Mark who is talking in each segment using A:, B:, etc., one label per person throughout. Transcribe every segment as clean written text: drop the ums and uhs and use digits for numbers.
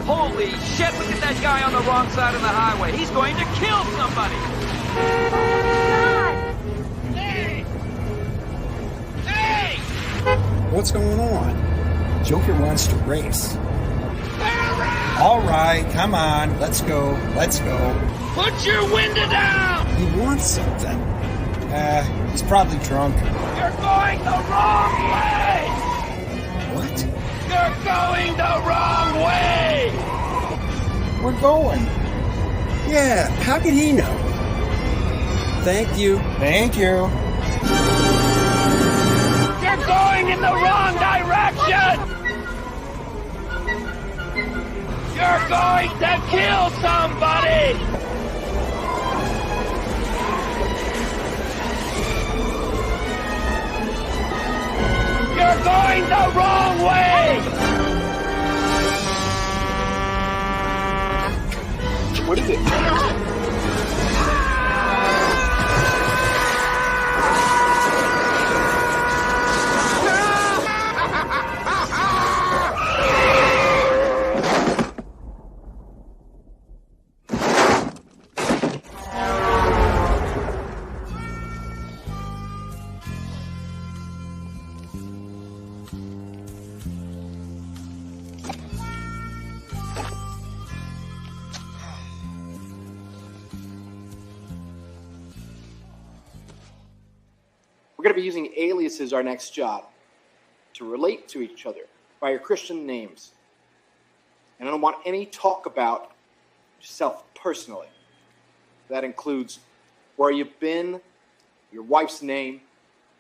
A: Holy shit, look at that guy on the wrong side of the highway. He's going to kill somebody.
B: God!
A: Hey! Hey!
C: What's going on? Joker wants to race. All right, come on, let's go.
A: Put your window down!
C: He wants something. He's probably drunk.
A: You're going the wrong way!
C: What?
A: You're going the wrong way!
C: We're going. Yeah, how did he know? Thank you.
A: You're going in the wrong direction! You're going to kill somebody! You're going the wrong way!
C: What is it?
D: We're going to be using aliases our next job to relate to each other by your Christian names. And I don't want any talk about yourself personally. That includes where you've been, your wife's name,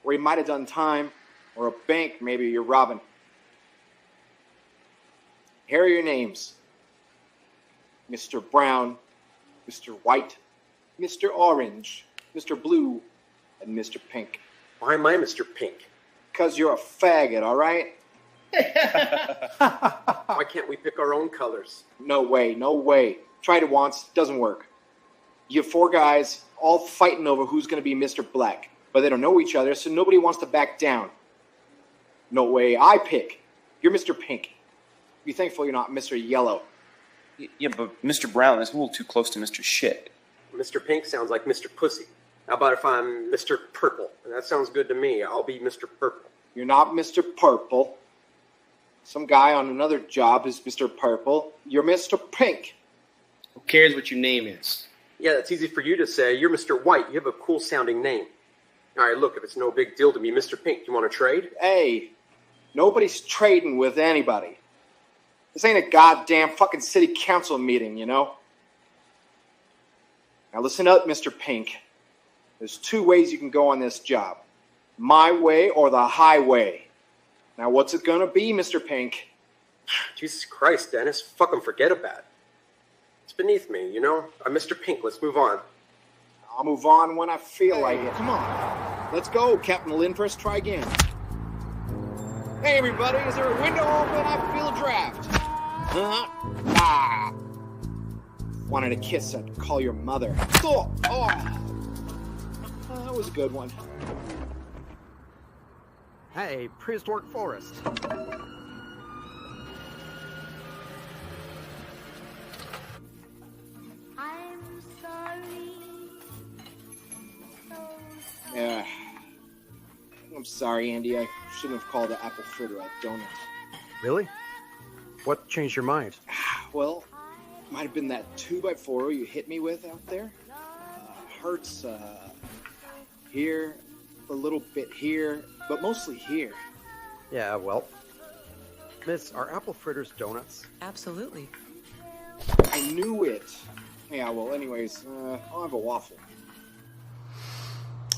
D: where you might have done time, or a bank maybe you're robbing. Here are your names. Mr. Brown, Mr. White, Mr. Orange, Mr. Blue, and Mr. Pink.
E: Why am I Mr. Pink?
D: Because you're a faggot, all right?
E: Why can't we pick our own colors?
D: No way. Tried it once, doesn't work. You have 4 guys all fighting over who's going to be Mr. Black, but they don't know each other, so nobody wants to back down. No way, I pick. You're Mr. Pink. Be thankful you're not Mr. Yellow.
F: Yeah, but Mr. Brown is a little too close to Mr. Shit.
E: Mr. Pink sounds like Mr. Pussy. How about if I'm Mr. Purple? That sounds good to me. I'll be Mr. Purple.
D: You're not Mr. Purple. Some guy on another job is Mr. Purple. You're Mr. Pink.
G: Who cares what your name is?
E: Yeah, that's easy for you to say. You're Mr. White. You have a cool-sounding name. All right, look, if it's no big deal to me, Mr. Pink, you want to trade?
D: Hey, nobody's trading with anybody. This ain't a goddamn fucking city council meeting, you know? Now listen up, Mr. Pink. There's 2 ways you can go on this job. My way or the highway. Now what's it gonna be, Mr. Pink?
E: Jesus Christ, Dennis. Fucking forget about it. It's beneath me, you know? I'm Mr. Pink. Let's move on.
D: I'll move on when I feel like it. Come on. Let's go, Captain Lindfors. Try again. Hey, everybody. Is there a window open? I feel a draft. Wanted a kiss? I'd call your mother. That was a good one.
H: Hey, prehistoric forest.
B: I'm sorry.
D: Yeah. I'm sorry, Andy. I shouldn't have called the apple fritter a donut.
H: Really? What changed your mind?
D: Well, might have been that 2x4 you hit me with out there. Hurts here, a little bit here, but mostly here.
H: Yeah, well, Miss, are apple fritters donuts?
I: Absolutely.
D: I knew it. Yeah, well, anyways, I'll have a waffle.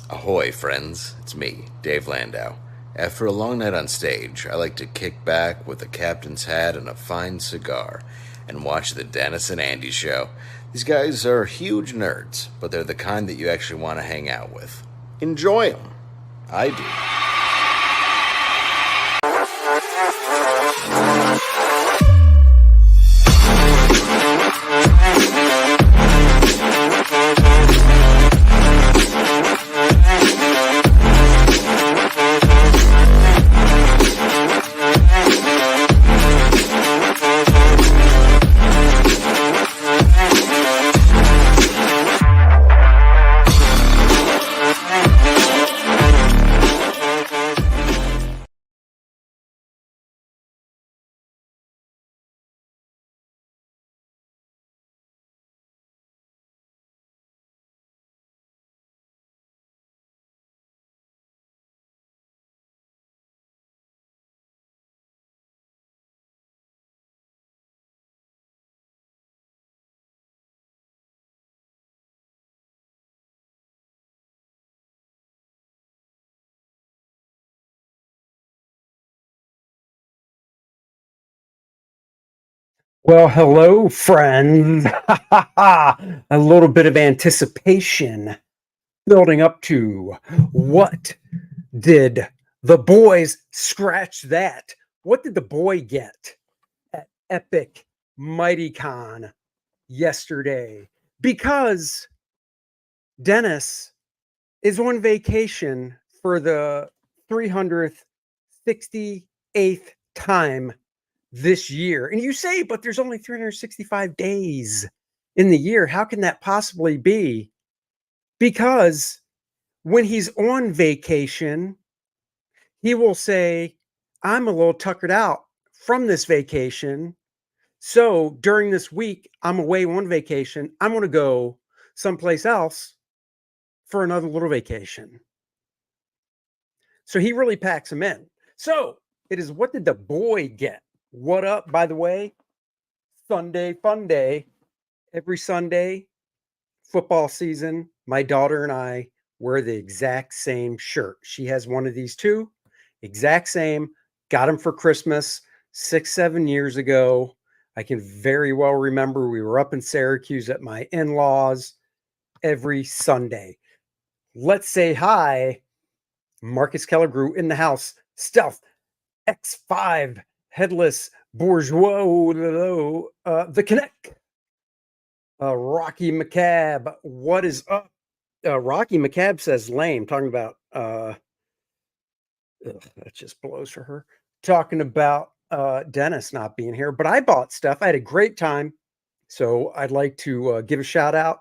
J: Ahoy, friends. It's me, Dave Landau. After a long night on stage, I like to kick back with a captain's hat and a fine cigar and watch the Dennis and Andy show. These guys are huge nerds, but they're the kind that you actually want to hang out with. Enjoy them. I do.
I: Well, hello, friends. A little bit of anticipation building up to what did the boys scratch that? What did the boy get at Epic Mighty Con yesterday? Because Dennis is on vacation for the 368th time this year. And you say, but there's only 365 days in the year. How can that possibly be? Because when he's on vacation, he will say, I'm a little tuckered out from this vacation. So during this week, I'm away on vacation. I'm going to go someplace else for another little vacation. So he really packs them in. So it is, what did the boy get? What up, by the way? Sunday fun day. Every Sunday, football season, my daughter and I wear the exact same shirt. She has one of these too, exact same. Got them for Christmas 6-7 years ago. I can very well remember we were up in Syracuse at my in-laws every Sunday. Let's say hi. Marcus Keller grew in the house. Stealth X5 headless bourgeois. The Connect. Rocky McCab, what is up? Rocky McCab says lame, talking about that just blows for her. Talking about Dennis not being here, but I bought stuff. I had a great time. So I'd like to give a shout out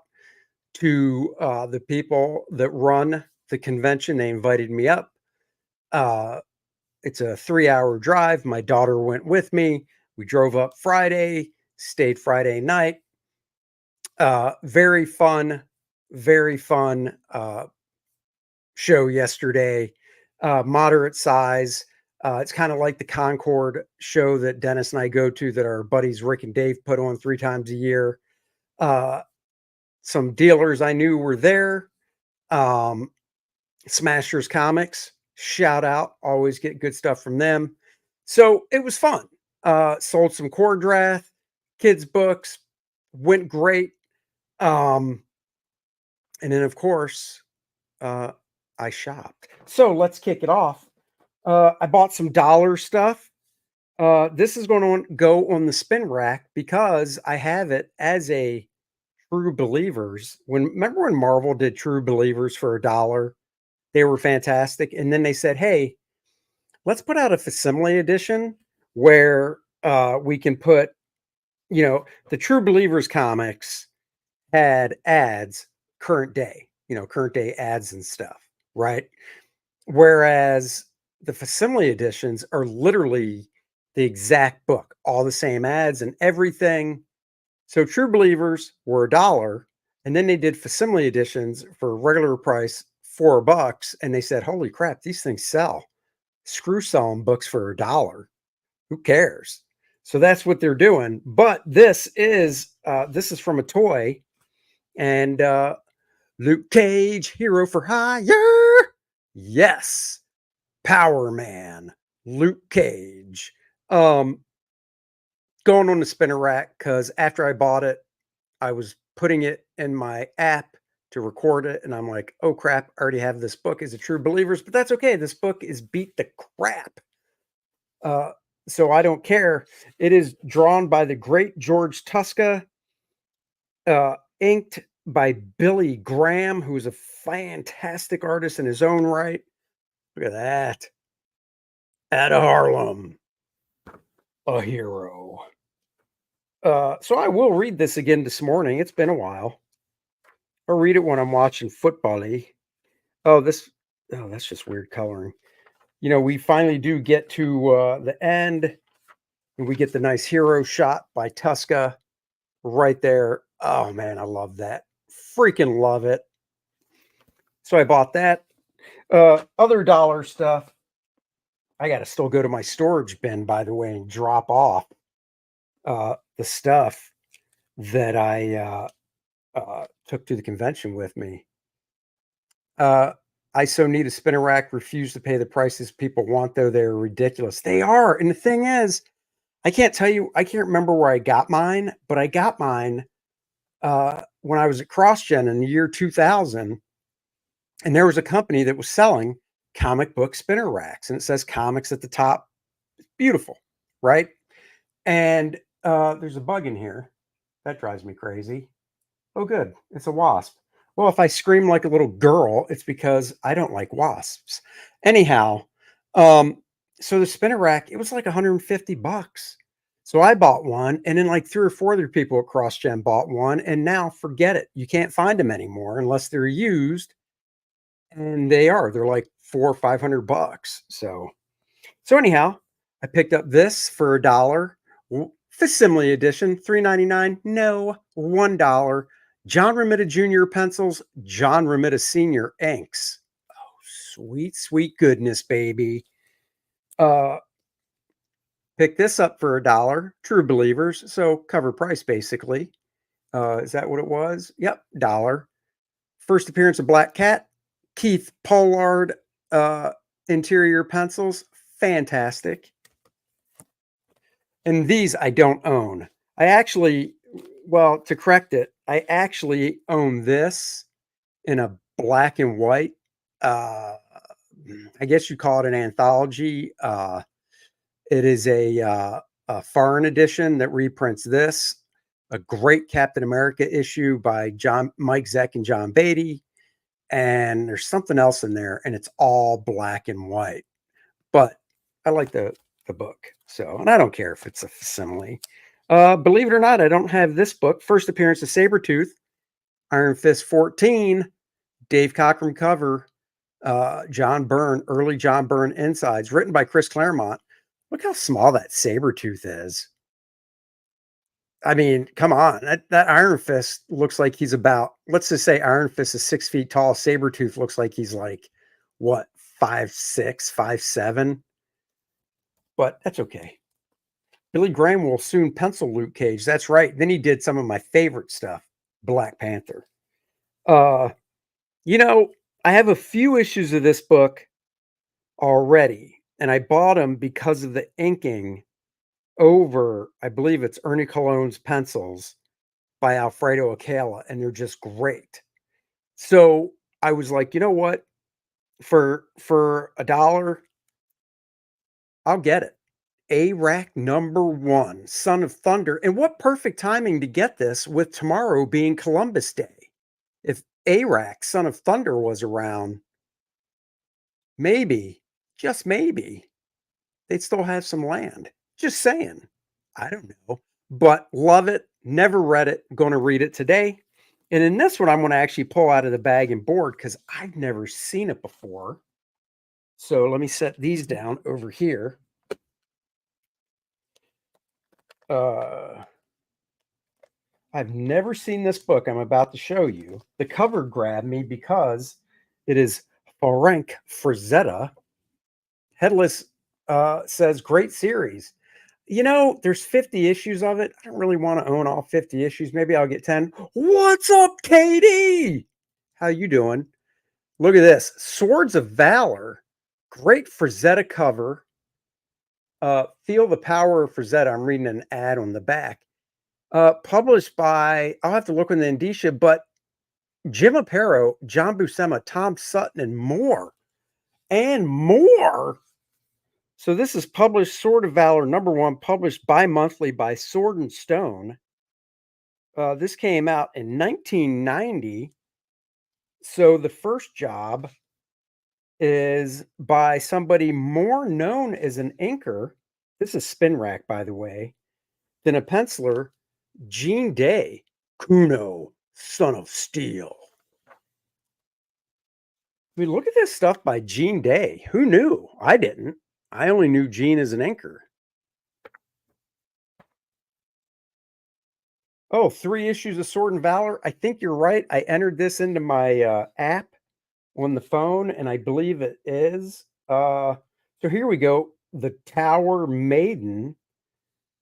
I: to the people that run the convention. They invited me up. It's a 3-hour drive. My daughter went with me. We drove up Friday, stayed Friday night. Very fun show yesterday. Moderate size. It's kind of like the Concord show that Dennis and I go to that our buddies Rick and Dave put on 3 times a year. Some dealers I knew were there. Smashers Comics, shout out. Always get good stuff from them. So it was fun. Sold some KOR-DRATH, kids' books, went great. And then, of course, I shopped. So let's kick it off. I bought some dollar stuff. This is going to go on the spin rack because I have it as a True Believers. Remember when Marvel did True Believers for $1? They were fantastic. And then they said, hey, let's put out a facsimile edition where we can put, the True Believers comics had ads, current day ads and stuff, right? Whereas the facsimile editions are literally the exact book, all the same ads and everything. So True Believers were $1, and then they did facsimile editions for regular price $4, and they said, holy crap, these things sell. Screw selling books for $1. Who cares? So that's what they're doing. But this is from a toy. And Luke Cage, Hero for Hire. Yes. Power Man, Luke Cage. Going on the spinner rack because after I bought it, I was putting it in my app to record it. And I'm like, oh crap, I already have this book as a True Believers, but that's okay. This book is beat the crap. So I don't care. It is drawn by the great George Tuska, inked by Billy Graham, who is a fantastic artist in his own right. Look at that. Out of Harlem, a hero. So I will read this again this morning. It's been a while. I'll read it when I'm watching football-y. Oh, that's just weird coloring. We finally do get to the end, and we get the nice hero shot by Tuska right there. Oh, man, I love that. Freaking love it. So I bought that. Other dollar stuff. I got to still go to my storage bin, by the way, and drop off the stuff that I took to the convention with me. I so need a spinner rack. Refuse to pay the prices people want, though. They're ridiculous. They are. And the thing is, I can't tell you, I can't remember where I got mine, but I got mine when I was at CrossGen in the year 2000. And there was a company that was selling comic book spinner racks, and it says comics at the top. Beautiful, right? And there's a bug in here. That drives me crazy. Oh, good. It's a wasp. Well, if I scream like a little girl, it's because I don't like wasps. Anyhow, so the spinner rack, it was like $150. So I bought one, and then like 3 or 4 other people at CrossGen bought one, and now forget it. You can't find them anymore unless they're used, and they're like $400 or $500. So anyhow, I picked up this for $1. Facsimile edition, $3.99. No, $1. John Romita Jr. pencils, John Romita Sr. inks. Oh, sweet, sweet goodness, baby. Pick this up for $1. True Believers, so cover price basically. Is that what it was? Yep, $1. First appearance of Black Cat, Keith Pollard interior pencils, fantastic. And these I don't own. I actually, well, to correct it, I actually own this in a black and white. I guess you call it an anthology. It is a foreign edition that reprints this. A great Captain America issue by Mike Zeck and John Beatty. And there's something else in there, and it's all black and white. But I like the book. So, and I don't care if it's a facsimile. Believe it or not, I don't have this book. First appearance of Sabretooth, Iron Fist 14, Dave Cockrum cover, John Byrne, early John Byrne insides, written by Chris Claremont. Look how small that Sabretooth is. I mean, come on. That Iron Fist looks like he's about, let's just say Iron Fist is 6 feet tall. Sabretooth looks like he's like, what, 5'6", 5'7"? But that's okay. Billy Graham will soon pencil Luke Cage. That's right. Then he did some of my favorite stuff, Black Panther. You know, I have a few issues of this book already, and I bought them because of the inking over, I believe it's Ernie Cologne's pencils by Alfredo Acala, and they're just great. So I was like, you know what? For $1, I'll get it. A-Rack #1, Son of Thunder. And what perfect timing to get this with tomorrow being Columbus Day. If A-Rack, Son of Thunder was around, maybe, just maybe, they'd still have some land. Just saying. I don't know. But love it. Never read it. Going to read it today. And in this one, I'm going to actually pull out of the bag and board because I've never seen it before. So let me set these down over here. I've never seen this book I'm about to show you. The cover grabbed me because it is Frank Frazetta. Headless says, great series. You know, there's 50 issues of it. I don't really want to own all 50 issues. Maybe I'll get 10. What's up, Katie? How you doing? Look at this. Swords of Valor. Great Frazetta cover. Feel the Power of Frazetta. I'm reading an ad on the back. Published by, I'll have to look in the indicia, but Jim Aparo, John Buscema, Tom Sutton, and more. And more. So this is published, Sword of Valor #1, published bi-monthly by Sword and Stone. This came out in 1990. So the first job is by somebody more known as an inker. This is Spin Rack, by the way, than a penciler, Gene Day, Kuno, Son of Steel. I mean, look at this stuff by Gene Day. Who knew? I didn't. I only knew Gene as an inker. Oh, 3 issues of Sword and Valor. I think you're right. I entered this into my app on the phone, and I believe it is. So here we go. The Tower Maiden.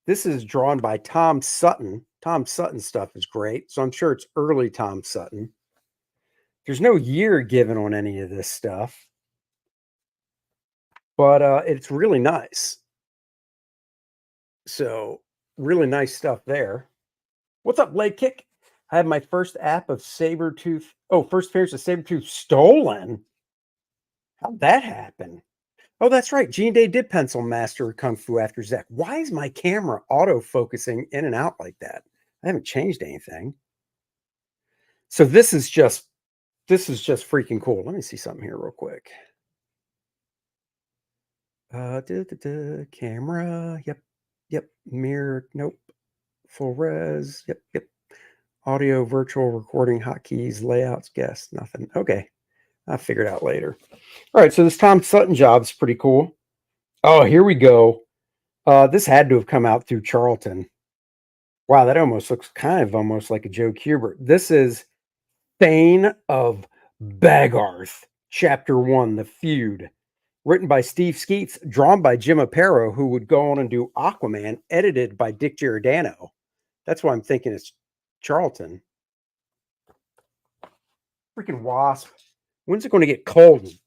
I: This is drawn by Tom Sutton. Tom Sutton stuff is great. So I'm sure it's early Tom Sutton. There's no year given on any of this stuff. But it's really nice. So really nice stuff there. What's up, Leg Kick? I have my first app of Sabretooth. Oh, first appearance of Sabretooth stolen. How'd that happen? Oh, that's right. Gene Day did pencil master Kung Fu after Zach. Why is my camera auto-focusing in and out like that? I haven't changed anything. So this is just freaking cool. Let me see something here real quick. Camera. Yep. Mirror. Nope. Full res. Yep. Audio, virtual recording, hotkeys, layouts, guests, nothing. Okay. I'll figure it out later. All right. So this Tom Sutton job is pretty cool. Oh, here we go. This had to have come out through Charlton. Wow, that almost looks almost like a Joe Kubert. This is Thane of Bagarth, Chapter 1, The Feud. Written by Steve Skeets, drawn by Jim Aparo, who would go on and do Aquaman, edited by Dick Giordano. That's why I'm thinking it's Charlton. Freaking wasp. When's it going to get cold and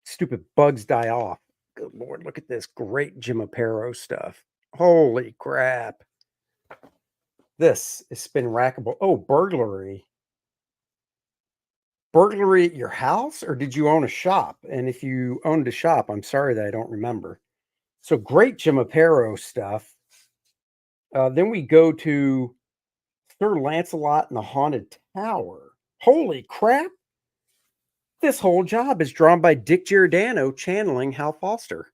I: stupid bugs die off? Good Lord, look at this great Jim Aparo stuff. Holy crap. This is spin rackable. Oh, burglary. Burglary at your house, or did you own a shop? And if you owned a shop, I'm sorry that I don't remember. So great Jim Aparo stuff. Then we go to Sir Lancelot and the Haunted Tower. Holy crap. This whole job is drawn by Dick Giordano channeling Hal Foster.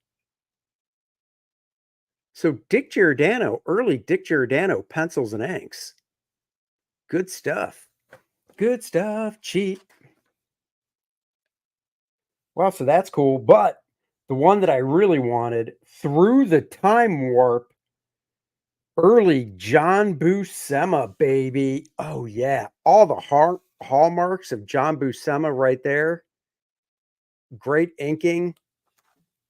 I: So Dick Giordano, early Dick Giordano pencils and inks. Good stuff. Good stuff. Cheap. Well, so that's cool. But the one that I really wanted, Through the Time Warp, early John Buscema, baby. Oh, yeah. All the hallmarks of John Buscema right there. Great inking.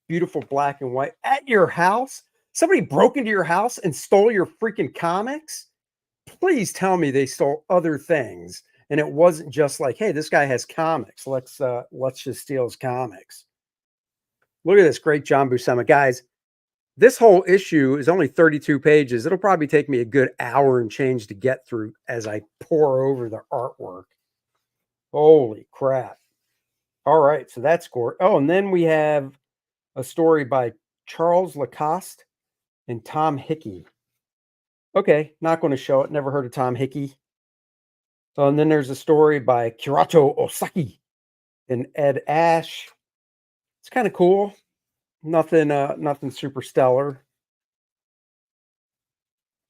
I: Beautiful black and white. At your house? Somebody broke into your house and stole your freaking comics? Please tell me they stole other things. And it wasn't just like, hey, this guy has comics. Let's just steal his comics. Look at this great John Buscema. Guys, this whole issue is only 32 pages. It'll probably take me a good hour and change to get through as I pour over the artwork. Holy crap. All right, so that's score. Oh, and then we have a story by Charles Lacoste and Tom Hickey. Okay, not going to show it. Never heard of Tom Hickey. And then there's a story by Kirato Osaki and Ed Ash. It's kind of cool. Nothing super stellar.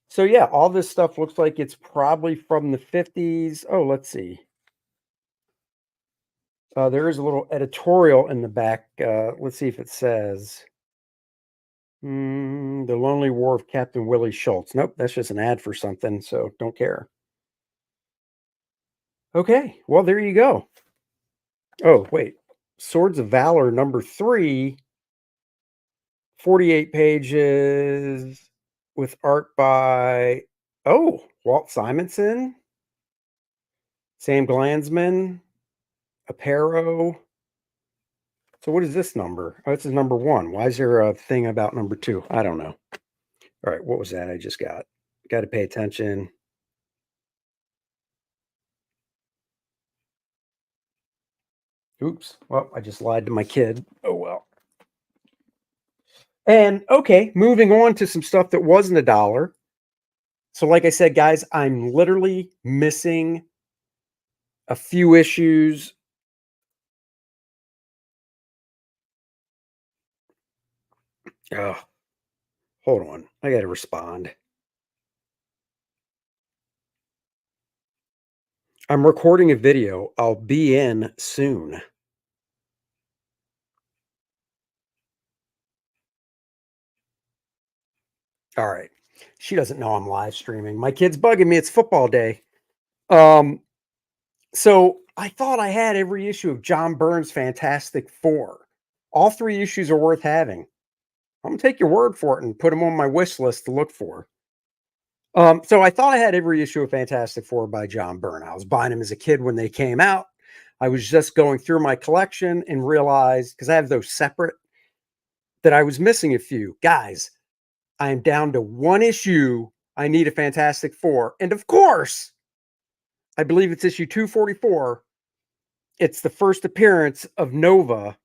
I: So yeah, all this stuff looks like it's probably from the 50s. Oh, let's see. There is a little editorial in the back. Let's see if it says The Lonely War of Captain Willie Schultz. Nope, that's just an ad for something, so don't care. Okay, well, there you go. Oh, wait. Swords of Valor number 3, 48 pages with art by, Walt Simonson, Sam Glanzman, Aparo. So what is this number? Oh, this is number 1. Why is there a thing about number 2? I don't know. All right, what was that I just got? Got to pay attention. Oops. Well, I just lied to my kid. Oh, well. And okay, moving on to some stuff that wasn't $1. So like I said, guys, I'm literally missing a few issues. Oh, hold on. I got to respond. I'm recording a video. I'll be in soon. All right. She doesn't know I'm live streaming. My kid's bugging me. It's football day. So I thought I had every issue of John Byrne's Fantastic Four. All 3 issues are worth having. I'm going to take your word for it and put them on my wish list to look for. So I thought I had every issue of Fantastic Four by John Byrne. I was buying them as a kid when they came out. I was just going through my collection and realized, because I have those separate, that I was missing a few. Guys, I am down to one issue. I need a Fantastic Four. And of course, I believe it's issue 244. It's the first appearance of Nova,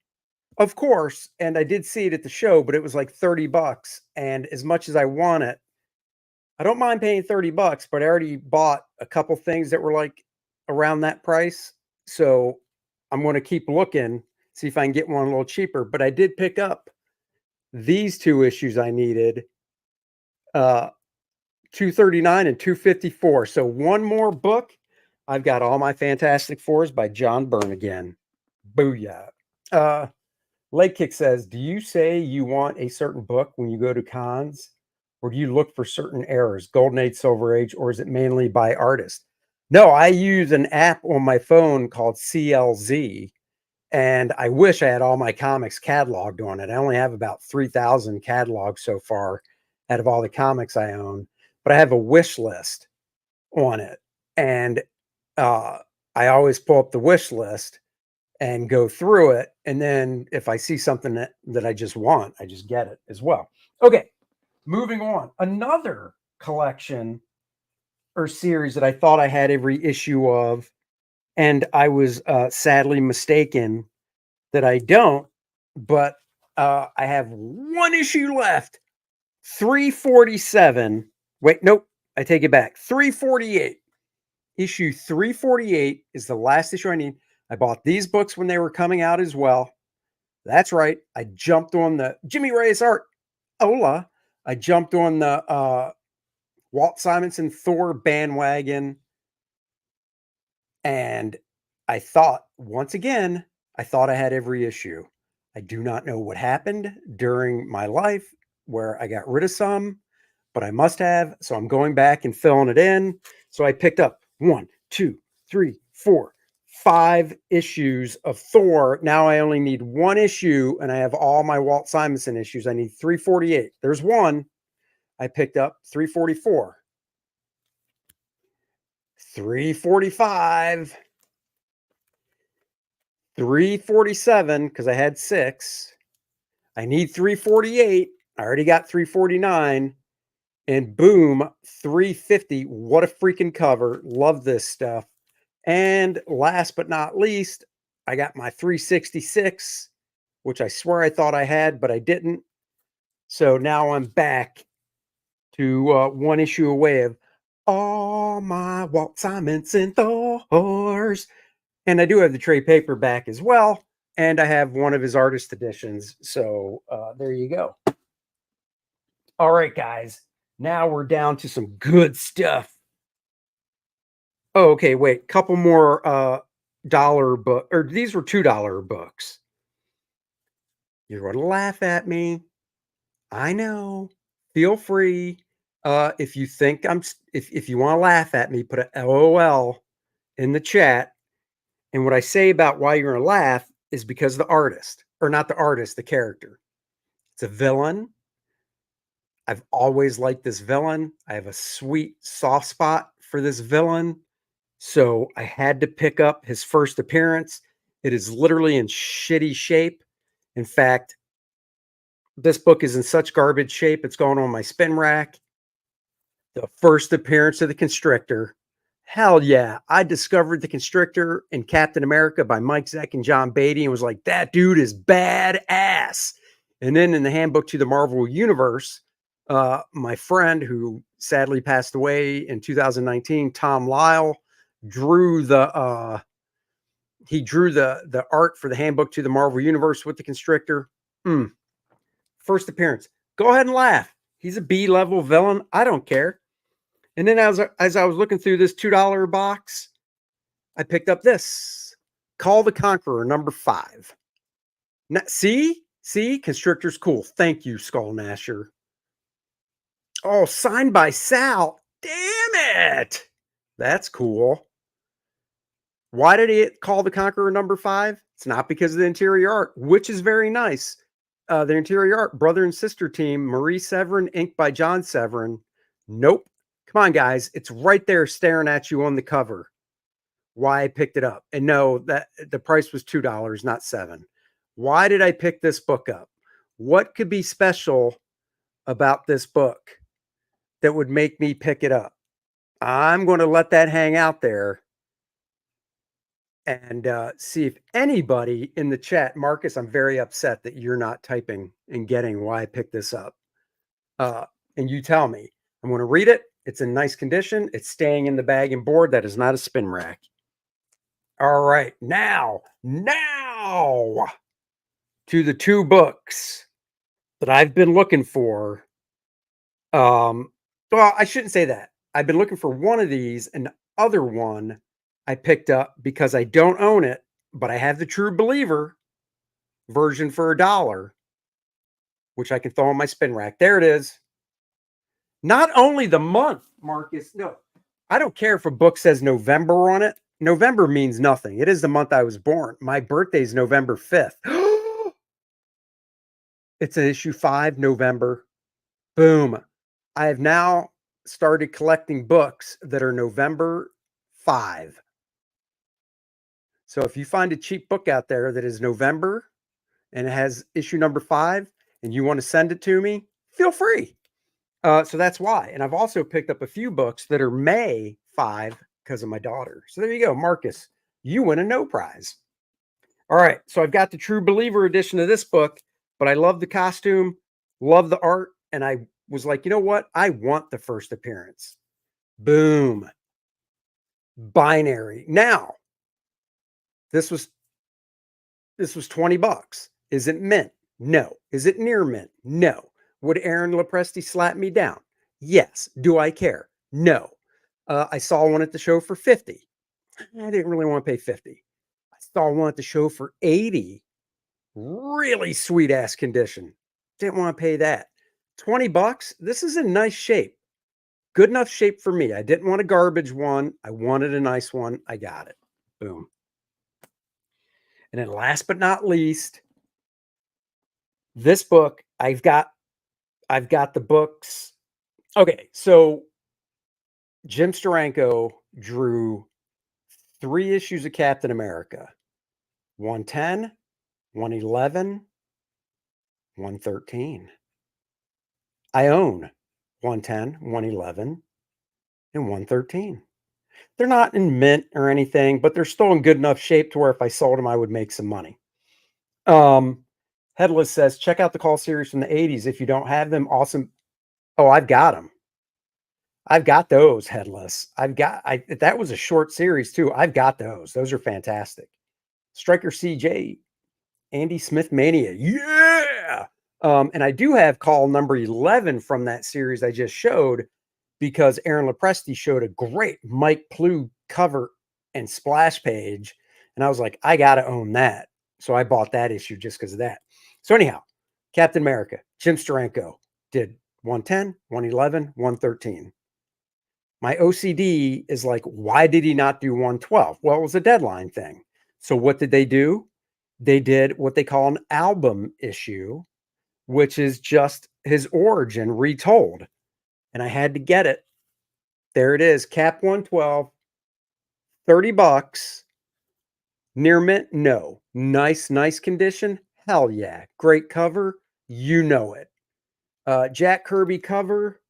I: of course. And I did see it at the show, but it was like $30. And as much as I want it, I don't mind paying $30, but I already bought a couple things that were like around that price. So I'm going to keep looking, see if I can get one a little cheaper. But I did pick up these two issues I needed, 239 and 254. So one more book. I've got all my Fantastic Fours by John Byrne again. Booyah. Leg Kick says, do you say you want a certain book when you go to cons? Or do you look for certain eras, Golden Age, Silver Age, or is it mainly by artist? No, I use an app on my phone called CLZ, and I wish I had all my comics cataloged on it. I only have about 3,000 catalogs so far out of all the comics I own, but I have a wish list on it. And I always pull up the wish list and go through it. And then if I see something that I just want, I just get it as well. Okay. Moving on, another collection or series that I thought I had every issue of, and I was sadly mistaken that I don't, but I have one issue left, 347. Wait, nope, I take it back, 348. Issue 348 is the last issue I need. I bought these books when they were coming out as well. That's right, I jumped on the Jimmy Reyes art. Hola. I jumped on the Walt Simonson Thor bandwagon, and I thought, once again, I thought I had every issue. I do not know what happened during my life where I got rid of some, but I must have, so I'm going back and filling it in. So I picked up 1, 2, 3, 4, 5 issues of Thor. Now I only need one issue, and I have all my Walt Simonson issues. I need 348. There's one. I picked up 344, 345, 347, because I had 6. I need 348. I already got 349. And boom, 350. What a freaking cover. Love this stuff. And last but not least, I got my 366, which I swear I thought I had, but I didn't. So now I'm back to one issue away of all my Walt Simonson Thors. And I do have the trade paperback as well. And I have one of his artist editions. So there you go. All right, guys. Now we're down to some good stuff. Oh, okay, wait. Couple more dollar book, or these were $2 books. You're going to laugh at me. I know. Feel free. If you think if you want to laugh at me, put a LOL in the chat. And what I say about why you're going to laugh is because the artist, or not the artist, the character. It's a villain. I've always liked this villain. I have a sweet soft spot for this villain. So I had to pick up his first appearance. It is literally in shitty shape. In fact, this book is in such garbage shape, it's going on my spin rack. The first appearance of the Constrictor. Hell yeah. I discovered the Constrictor in Captain America by Mike Zeck and John Beatty and was like, that dude is badass. And then in the Handbook to the Marvel Universe, my friend who sadly passed away in 2019, Tom Lyle, drew the art for the Handbook to the Marvel Universe with the Constrictor. First appearance. Go ahead and laugh. He's a B-level villain. I don't care. And then as I was looking through this $2 box, I picked up this. Call the Conqueror, number 5. Now, see? Constrictor's cool. Thank you, Skull Nasher. Oh, signed by Sal. Damn it. That's cool. Why did he call the Conqueror number 5? It's not because of the interior art, which is very nice. The interior art, brother and sister team, Marie Severin, inked by John Severin. Nope. Come on, guys. It's right there staring at you on the cover. Why I picked it up. And no, that the price was $2, not $7. Why did I pick this book up? What could be special about this book that would make me pick it up. I'm going to let that hang out there and see if anybody in the chat, Marcus, I'm very upset that you're not typing and getting why I picked this up. And you tell me. I'm going to read it. It's in nice condition. It's staying in the bag and board. That is not a spin rack. All right. Now to the two books that I've been looking for. Well, I shouldn't say that. I've been looking for one of these, and the other one I picked up because I don't own it, but I have the True Believer version for $1, which I can throw on my spin rack. There it is. Not only the month, Marcus. No, I don't care if a book says November on it. November means nothing. It is the month I was born. My birthday is November 5th. It's an issue 5, November. Boom. I have now started collecting books that are November 5. So if you find a cheap book out there that is November and it has issue number 5 and you want to send it to me, feel free. So that's why. And I've also picked up a few books that are May 5 because of my daughter. So there you go, Marcus. You win a no prize. All right. So I've got the True Believer edition of this book, but I love the costume, love the art, and I was like, you know what? I want the first appearance. Boom. Binary. Now, this was $20. Is it mint? No. Is it near mint? No. Would Aaron Lopresti slap me down? Yes. Do I care? No. I saw one at the show for 50. I didn't really want to pay 50. I saw one at the show for 80. Really sweet ass condition. Didn't want to pay that. $20. This is in nice shape. Good enough shape for me. I didn't want a garbage one. I wanted a nice one. I got it. Boom. And then last but not least, this book, I've got the books. Okay, so Jim Steranko drew 3 issues of Captain America. 110, 111, 113. I own 110, 111, and 113. They're not in mint or anything, but they're still in good enough shape to where if I sold them, I would make some money. Headless says, check out the call series from the 80s. If you don't have them, awesome. Oh, I've got them. I've got those, Headless. That was a short series too. I've got those. Those are fantastic. Striker CJ, Andy Smith Mania. Yeah. And I do have call number 11 from that series I just showed because Aaron Lopresti showed a great Mike Plough cover and splash page. And I was like, I got to own that. So I bought that issue just because of that. So anyhow, Captain America, Jim Steranko did 110, 111, 113. My OCD is like, why did he not do 112? Well, it was a deadline thing. So what did they do? They did what they call an album issue, which is just his origin retold. And I had to get it. There it is. Cap 112, $30. Near mint? No. Nice condition? Hell yeah. Great cover? You know it. Jack Kirby cover.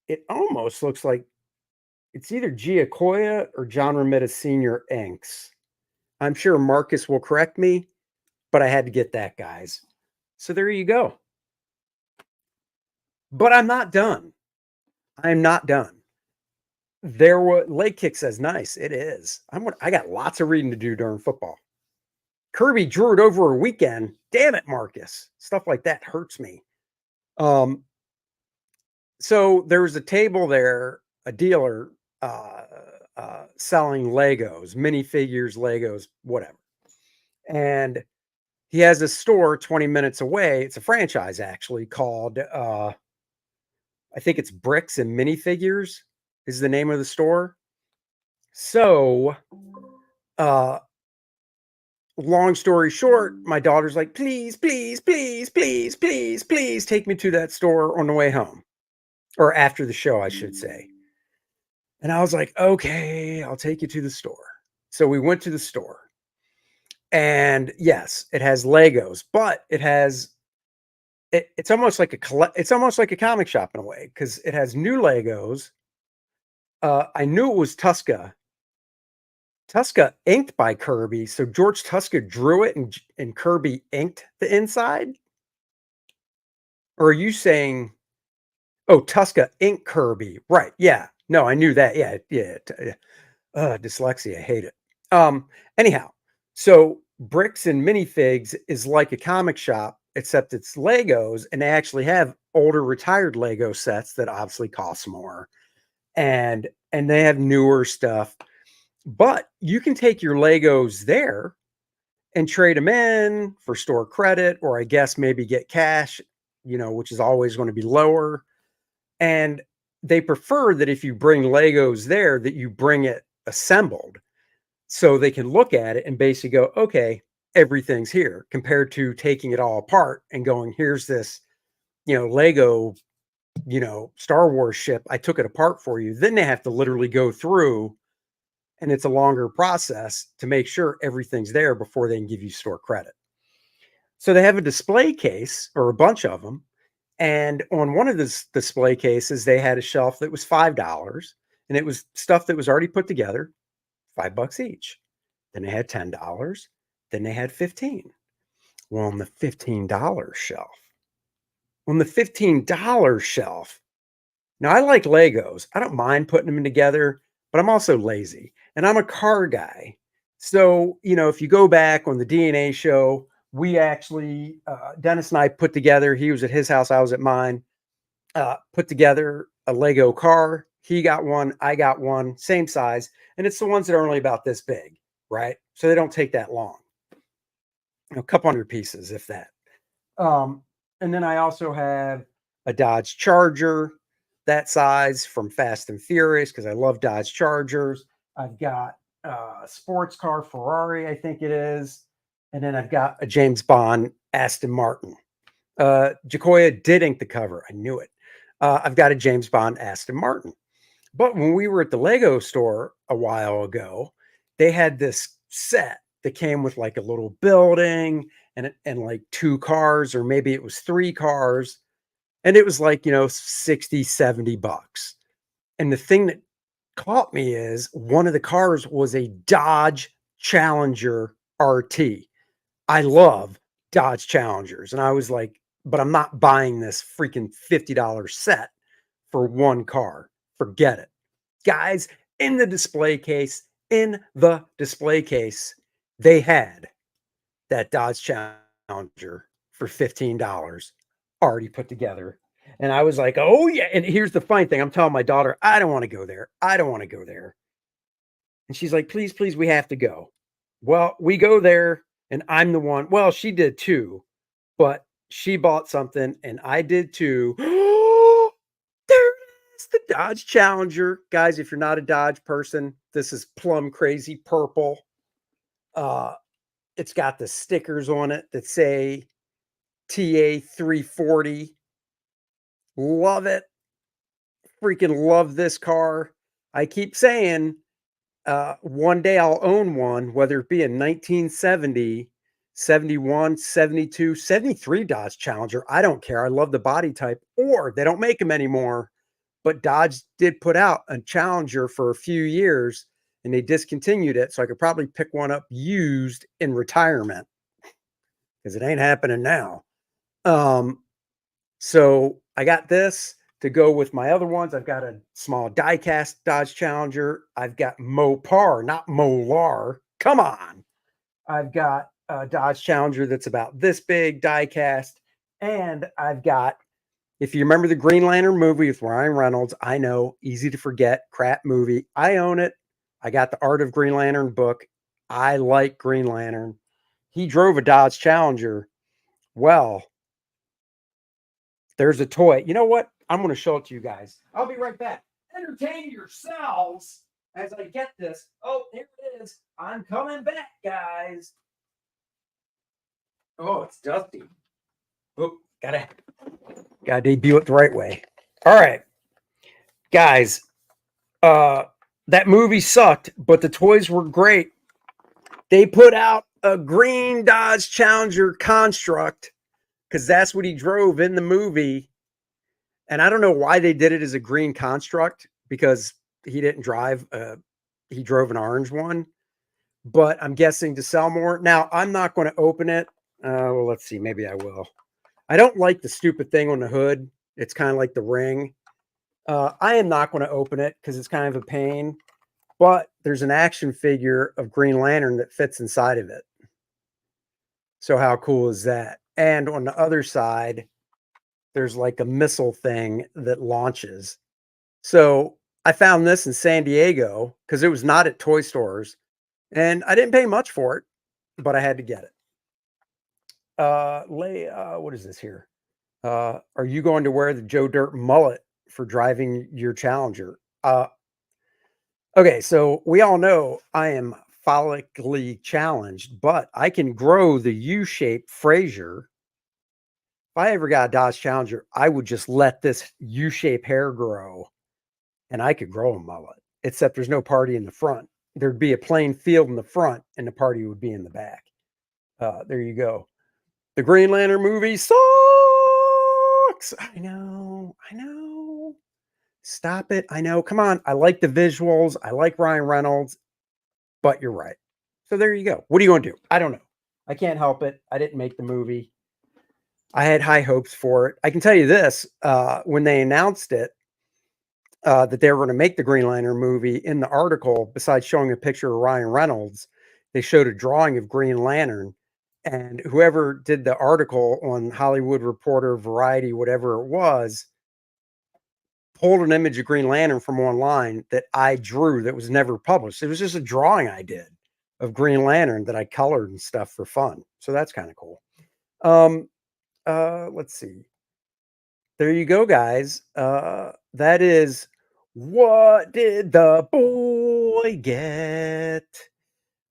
I: It almost looks like it's either Giacoya or John Romita Sr. inks. I'm sure Marcus will correct me, but I had to get that, guys. So there you go. But I'm not done. I'm not done. Leg Kick says, nice. It is. I got lots of reading to do during football. Kirby drew it over a weekend. Damn it, Marcus. Stuff like that hurts me. So there was a table there, a dealer selling Legos, minifigures, Legos, whatever. And he has a store 20 minutes away. It's a franchise actually called, I think it's Bricks and Minifigures is the name of the store. So, long story short, my daughter's like, please take me to that store on the way home. Or after the show, I should say. And I was like, okay, I'll take you to the store. So we went to the store. And yes, it has Legos, but it's almost like it's almost like a comic shop in a way, because it has new Legos. I knew it was Tusca inked by Kirby. So George Tusca drew it and Kirby inked the inside. Or are you saying, oh, Tusca inked Kirby? Right. Yeah. No, I knew that. Yeah. Yeah. Dyslexia. I hate it. Anyhow, so Bricks and Minifigs is like a comic shop, except it's Legos, and they actually have older retired Lego sets that obviously cost more. And they have newer stuff. But you can take your Legos there and trade them in for store credit, or I guess maybe get cash, which is always going to be lower. And they prefer that if you bring Legos there, that you bring it assembled so they can look at it and basically go, okay, everything's here, compared to taking it all apart and going, here's this, Lego, Star Wars ship. I took it apart for you. Then they have to literally go through, and it's a longer process to make sure everything's there before they can give you store credit. So they have a display case, or a bunch of them. And on one of the display cases, they had a shelf that was $5, and it was stuff that was already put together, $5 each. Then they had $10. Then they had $15. Well, on the $15 shelf, now I like Legos. I don't mind putting them together, but I'm also lazy, and I'm a car guy. So, if you go back on the DNA show, we actually, Dennis and I put together, he was at his house, I was at mine, put together a Lego car. He got one, I got one, same size. And it's the ones that are only about this big, right? So they don't take that long. A couple hundred pieces, if that. And then I also have a Dodge Charger, that size, from Fast and Furious, because I love Dodge Chargers. I've got a sports car Ferrari, I think it is. And then I've got a James Bond Aston Martin. Jacoya did ink the cover. I knew it. I've got a James Bond Aston Martin. But when we were at the Lego store a while ago, they had this set that came with like a little building and like 2 cars, or maybe it was 3 cars. And it was like, $60, $70. And the thing that caught me is one of the cars was a Dodge Challenger RT. I love Dodge Challengers. And I was like, but I'm not buying this freaking $50 set for one car. Forget it. Guys, in the display case, they had that Dodge Challenger for $15 already put together. And I was like, oh yeah. And here's the funny thing. I'm telling my daughter, I don't want to go there. I don't want to go there. And she's like, please, please, we have to go. Well, we go there, and I'm the one. Well, she did too, but she bought something and I did too. There it is, the Dodge Challenger. Guys, if you're not a Dodge person, this is plum crazy purple. It's got the stickers on it that say TA 340. Love it. Freaking love this car. I keep saying one day I'll own one, whether it be a 1970, 71, 72, 73 Dodge Challenger. I don't care. I love the body type. Or they don't make them anymore, but Dodge did put out a Challenger for a few years and they discontinued it. So I could probably pick one up used in retirement, because it ain't happening now. So I got this to go with my other ones. I've got a small die-cast Dodge Challenger. I've got Mopar, not Molar. Come on. I've got a Dodge Challenger that's about this big, die-cast. And I've got, if you remember the Green Lantern movie with Ryan Reynolds, I know, easy to forget, crap movie. I own it. I got the Art of Green Lantern book. I like Green Lantern. He drove a Dodge Challenger. Well, there's a toy. You know what? I'm going to show it to you guys. I'll be right back. Entertain yourselves as I get this. Oh, here it is. I'm coming back, guys. Oh, it's dusty. Oh, gotta debut it the right way. All right, guys. That movie sucked, but the toys were great. They put out a green Dodge Challenger Construct because that's what he drove in the movie. And I don't know why they did it as a green Construct because he didn't drive. He drove an orange one, but I'm guessing to sell more. Now, I'm not going to open it. Well, let's see. Maybe I will. I don't like the stupid thing on the hood. It's kind of like the ring. I am not going to open it because it's kind of a pain. But there's an action figure of Green Lantern that fits inside of it. So how cool is that? And on the other side, there's like a missile thing that launches. So I found this in San Diego because it was not at toy stores. And I didn't pay much for it, but I had to get it. What is this here? Are you going to wear the Joe Dirt mullet for driving your Challenger? Okay, so we all know I am follically challenged, but I can grow the U-shaped Fraser. If I ever got a Dodge Challenger, I would just let this U-shaped hair grow and I could grow a mullet, except there's no party in the front. There'd be a plain field in the front and the party would be in the back. There you go. The Green Lantern movie sucks. I know. Stop it. I know. Come on. I like the visuals. I like Ryan Reynolds, but you're right. So there you go. What are you going to do? I don't know. I can't help it. I didn't make the movie. I had high hopes for it. I can tell you this, when they announced it, that they were going to make the Green Lantern movie, in the article, besides showing a picture of Ryan Reynolds, they showed a drawing of Green Lantern. And whoever did the article on Hollywood Reporter, Variety, whatever it was, pulled an image of Green Lantern from online that I drew that was never published. It was just a drawing I did of Green Lantern that I colored and stuff for fun. So that's kind of cool. Let's see. There you go, guys. That is What Did the Boy Get?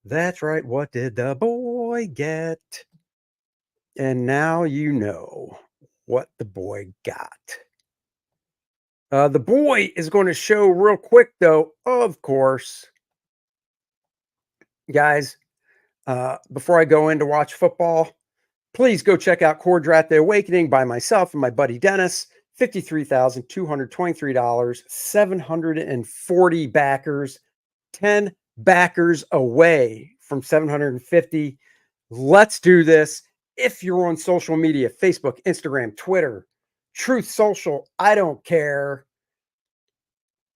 I: That's right. What did the boy get? And now you know what the boy got. The boy is going to show real quick, though, of course. Guys, before I go in to watch football, please go check out KOR-DRATH The Awakening by myself and my buddy Dennis. $53,223, 740 backers, 10 backers away from 750. Let's do this. If you're on social media, Facebook, Instagram, Twitter, Truth Social, I don't care.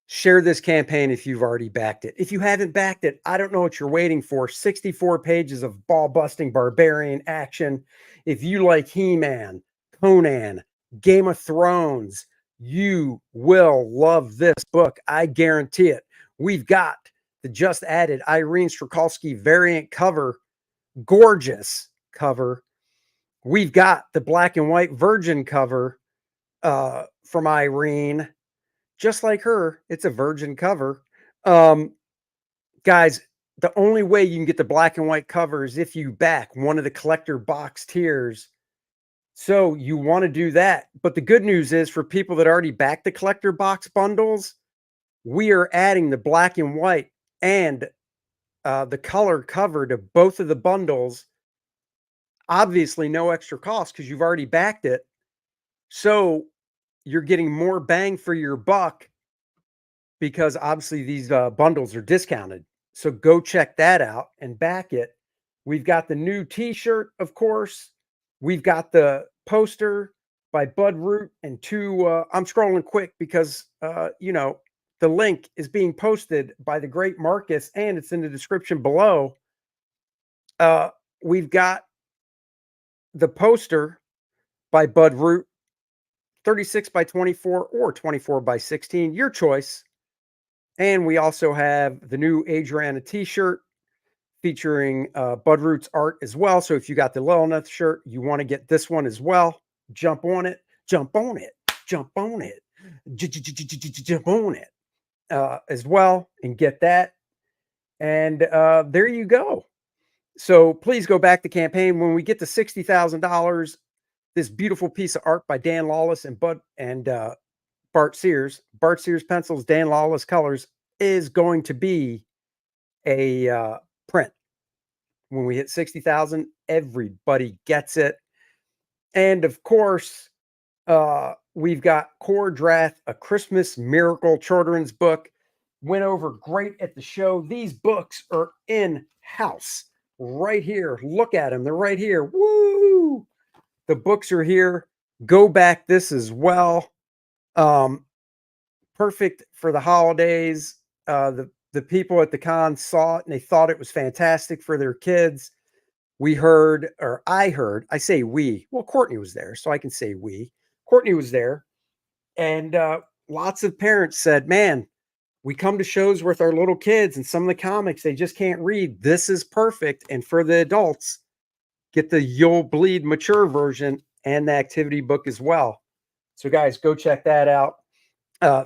I: Share this campaign if you've already backed it. If you haven't backed it, I don't know what you're waiting for. 64 pages of ball-busting barbarian action. If you like He-Man, Conan, Game of Thrones, you will love this book. I guarantee it. We've got the just added Irene Strakalski variant cover. Gorgeous cover. We've got the black and white virgin cover from Irene. Just like her, it's a virgin cover. Guys, the only way you can get the black and white cover is if you back one of the collector box tiers. So you want to do that. But the good news is, for people that already backed the collector box bundles, we are adding the black and white and the color cover to both of the bundles. Obviously, no extra cost because you've already backed it. So you're getting more bang for your buck because obviously these bundles are discounted. So go check that out and back it. We've got the new t-shirt, of course. We've got the poster by Bud Root and two. I'm scrolling quick because, the link is being posted by the great Marcus and it's in the description below. We've got the poster by Bud Root, 36 by 24 or 24 by 16, your choice. And we also have the new Adriana t-shirt featuring Bud Root's art as well. So if you got the Lilith shirt, you want to get this one as well. Jump on it, jump on it, jump on it, jump on it as well and get that. And there you go. So please go back the campaign. When we get to $60,000, this beautiful piece of art by Dan Lawless and Bart Sears pencils, Dan Lawless colors, is going to be a print. When we hit 60,000, everybody gets it. And of course, we've got KOR-DRATH, A Christmas Miracle children's book. Went over great at the show. These books are in-house right here. Look at them. They're right here. Woo! The books are here. Go back this as well. Perfect for the holidays. The people at the con saw it and they thought it was fantastic for their kids. We heard, or I say we. Well, Courtney was there, so I can say we. Courtney was there. And lots of parents said, man, we come to shows with our little kids and some of the comics they just can't read. This is perfect. And for the adults, get the You'll Bleed mature version and the activity book as well. So guys, go check that out.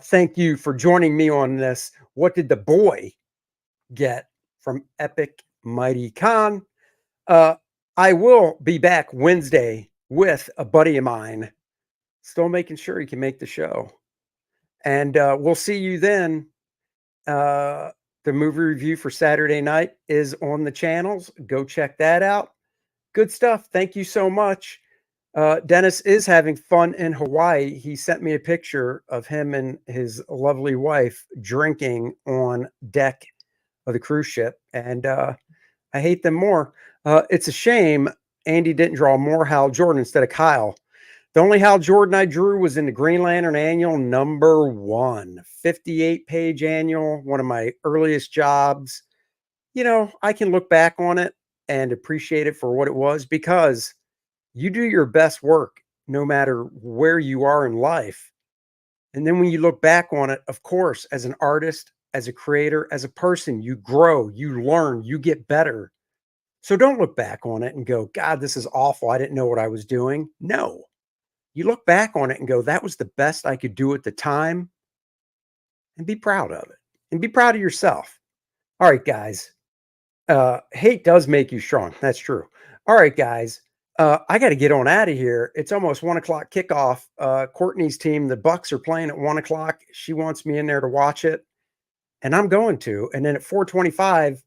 I: Thank you for joining me on this. What did the boy get from Epic Mighty Con? I will be back Wednesday with a buddy of mine. Still making sure he can make the show. And we'll see you then. The movie review for Saturday night is on the channels. Go check that out. Good stuff. Thank you so much. Dennis is having fun in Hawaii. He sent me a picture of him and his lovely wife drinking on deck of the cruise ship. And I hate them more. It's a shame Andy didn't draw more Hal Jordan instead of Kyle. The only Hal Jordan I drew was in the Green Lantern Annual #1, 58-page annual, one of my earliest jobs. You know, I can look back on it and appreciate it for what it was because you do your best work no matter where you are in life. And then when you look back on it, of course, as an artist, as a creator, as a person, you grow, you learn, you get better. So don't look back on it and go, God, this is awful. I didn't know what I was doing. No. You look back on it and go, that was the best I could do at the time, and be proud of it and be proud of yourself. All right, guys. Hate does make you strong. That's true. All right, guys. I got to get on out of here. It's almost 1 o'clock kickoff. Courtney's team, the Bucks, are playing at 1 o'clock. She wants me in there to watch it, and I'm going to. And then at 4:25,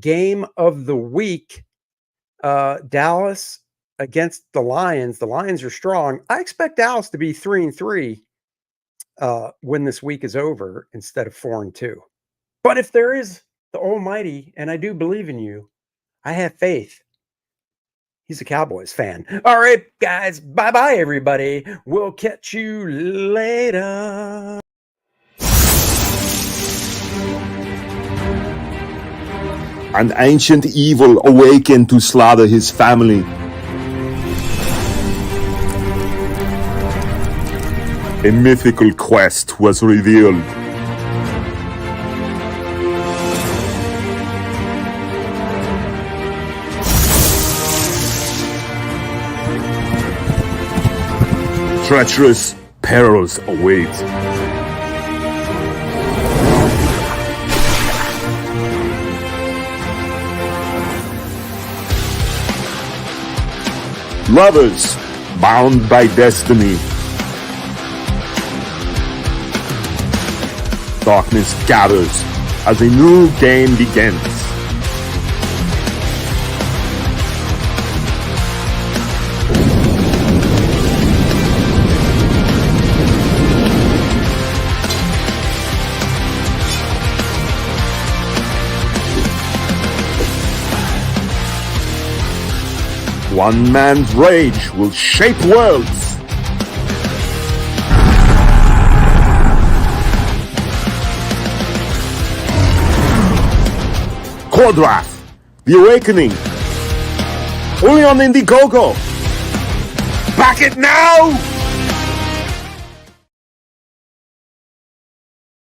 I: game of the week, Dallas against the Lions. The Lions are strong. I expect Dallas to be 3-3 when this week is over instead of 4-2. But if there is the Almighty, and I do believe in you, I have faith. He's a Cowboys fan. All right, guys. Bye-bye, everybody. We'll catch you later.
K: An ancient evil awakened to slaughter his family. A mythical quest was revealed. Treacherous perils await. Lovers bound by destiny. Darkness gathers as a new game begins. One man's rage will shape worlds. KOR-DRATH, The Awakening. Only on Indiegogo. Back it now!